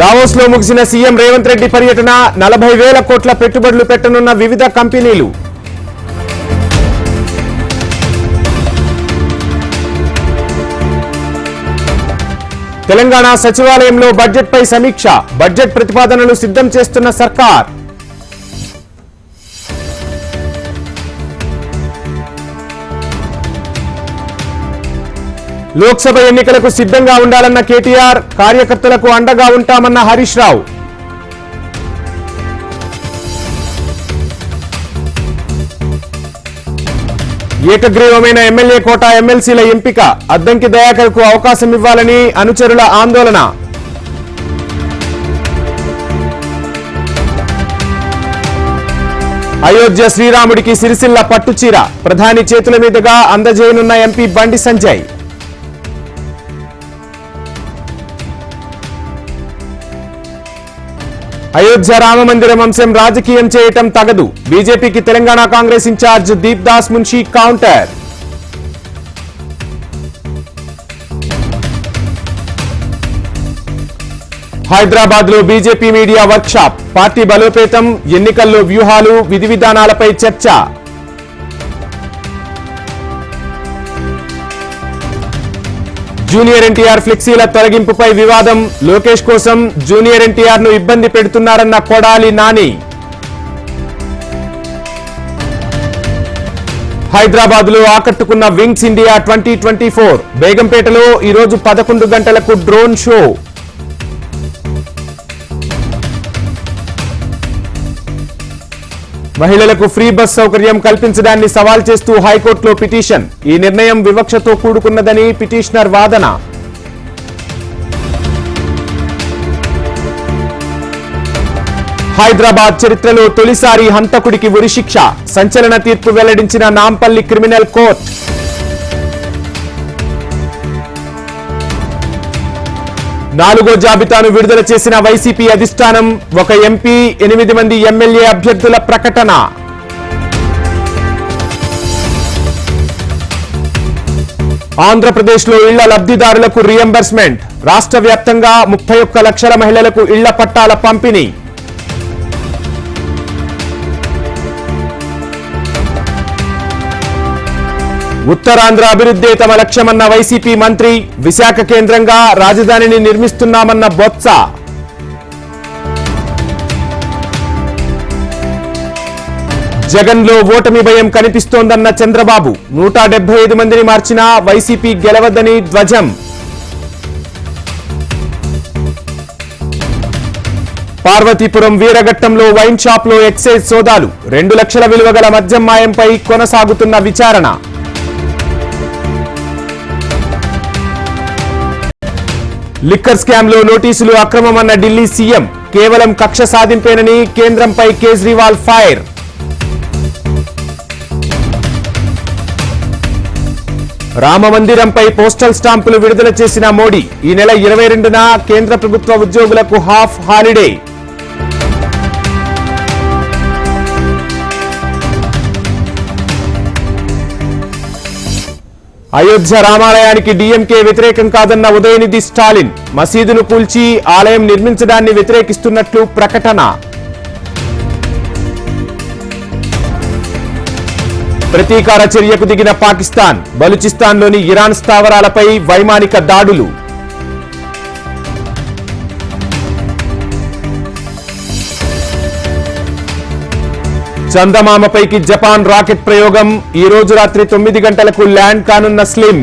Davos లో ముగిసిన CM Revanth Reddy పర్యటన 40,000 కోట్ల పెట్టుబడులు పెట్టనున్న వివిధ కంపెనీలు. తెలంగాణ సచివాలయంలో బడ్జెట్ పై సమీక్ష, బడ్జెట్ ప్రతిపాదనలు సిద్ధం చేస్తున్న సర్కార్. లోక్సభ ఎన్నికలకు సిద్ధంగా ఉండాలన్న కేటీఆర్, కార్యకర్తలకు అండగా ఉంటామన్న హరీష్ రావు. ఏకగ్రీవమైన ఎమ్మెల్యే కోటా ఎమ్మెల్సీల ఎంపిక, అద్దంకి దయాకర్కు అవకాశం ఇవ్వాలని అనుచరుల ఆందోళన. అయోధ్య శ్రీరాముడికి సిరిసిల్ల పట్టుచీర, ప్రధాని చేతుల మీదుగా అందజేయనున్న ఎంపీ బండి సంజయ్. అయోధ్య రామ మందిరం అంశం రాజకీయం చేయటం తగదు, బీజేపీకి తెలంగాణ కాంగ్రెస్ ఇన్ఛార్జ్ దీప్ దాస్ మున్షి కౌంటర్. హైదరాబాద్ లో బీజేపీ మీడియా వర్క్షాప్, పార్టీ బలోపేతం, ఎన్నికల్లో వ్యూహాలు, విధి విధానాలపై చర్చ. జూనియర్ ఎన్టీఆర్ ఫ్లెక్సీల తొలగింపుపై వివాదం, లోకేష్ కోసం జూనియర్ ఎన్టీఆర్ ను ఇబ్బంది పెడుతున్నారన్న కొడాలి నాని. హైదరాబాద్ లో ఆకట్టుకున్న వింగ్స్ ఇండియా 2024, బేగంపేటలో ఈరోజు 11 గంటలకు డ్రోన్ షో. మహిళలకు ఫ్రీ బస్ సౌకర్యం కల్పించడాన్ని సవాల్ చేస్తూ హైకోర్టులో పిటిషన్, ఈ నిర్ణయం వివక్షతో కూడుకున్నదని పిటిషనర్ వాదన. హైదరాబాద్ చరిత్రలో తొలిసారి హంతకుడికి ఉరిశిక్ష, సంచలన తీర్పు వెల్లడించిన నాంపల్లి క్రిమినల్ కోర్టు. నాలుగో జాబితాను విడుదల చేసిన వైసీపీ అధిష్టానం, ఒక ఎంపీ, 8 మంది ఎమ్మెల్యే అభ్యర్థుల ప్రకటన. ఆంధ్రప్రదేశ్లో ఇళ్ల లబ్ధిదారులకు రీఎంబర్స్మెంట్, రాష్ట్ర వ్యాప్తంగా 31 లక్షల మహిళలకు ఇళ్ల పట్టాల పంపిణీ. ఉత్తరాంధ్ర అభివృద్ధే తమ లక్ష్యమన్న వైసీపీ మంత్రి, విశాఖ కేంద్రంగా రాజధానిని నిర్మిస్తున్నామన్న బొత్స. జగన్లో ఓటమి భయం కనిపిస్తోందన్న చంద్రబాబు, 175 మందిని మార్చినా వైసీపీ గెలవద్దని ధ్వజం. పార్వతీపురం వీరఘట్టంలో వైన్ షాప్ లో ఎక్సైజ్ సోదాలు, 2 లక్షల విలువ గల మద్యం మాయంపై కొనసాగుతున్న విచారణ. లిక్కర్ స్కామ్ లో నోటీసులు అక్రమమన్న ఢిల్లీ సీఎం, కేవలం కక్ష సాధింపేనని కేంద్రంపై కేజ్రీవాల్ ఫైర్. రామ మందిరంపై పోస్టల్ స్టాంపులు విడుదల చేసిన మోడీ, ఈ నెల 22న కేంద్ర ప్రభుత్వ ఉద్యోగులకు హాఫ్ హాలిడే. అయోధ్య రామాలయానికి డీఎంకే వ్యతిరేకం కాదన్న ఉదయనిధి స్టాలిన్, మసీదును కూల్చి ఆలయం నిర్మించడాన్ని వ్యతిరేకిస్తున్నట్లు ప్రకటన. ప్రతీకార చర్యకు దిగిన పాకిస్తాన్, బలూచిస్తాన్లోని ఇరాన్ స్థావరాలపై వైమానిక దాడులు. చందమామపైకి జపాన్ రాకెట్ ప్రయోగం, ఈ రోజు రాత్రి 9 గంటలకు ల్యాండ్ కానున్న స్లిమ్.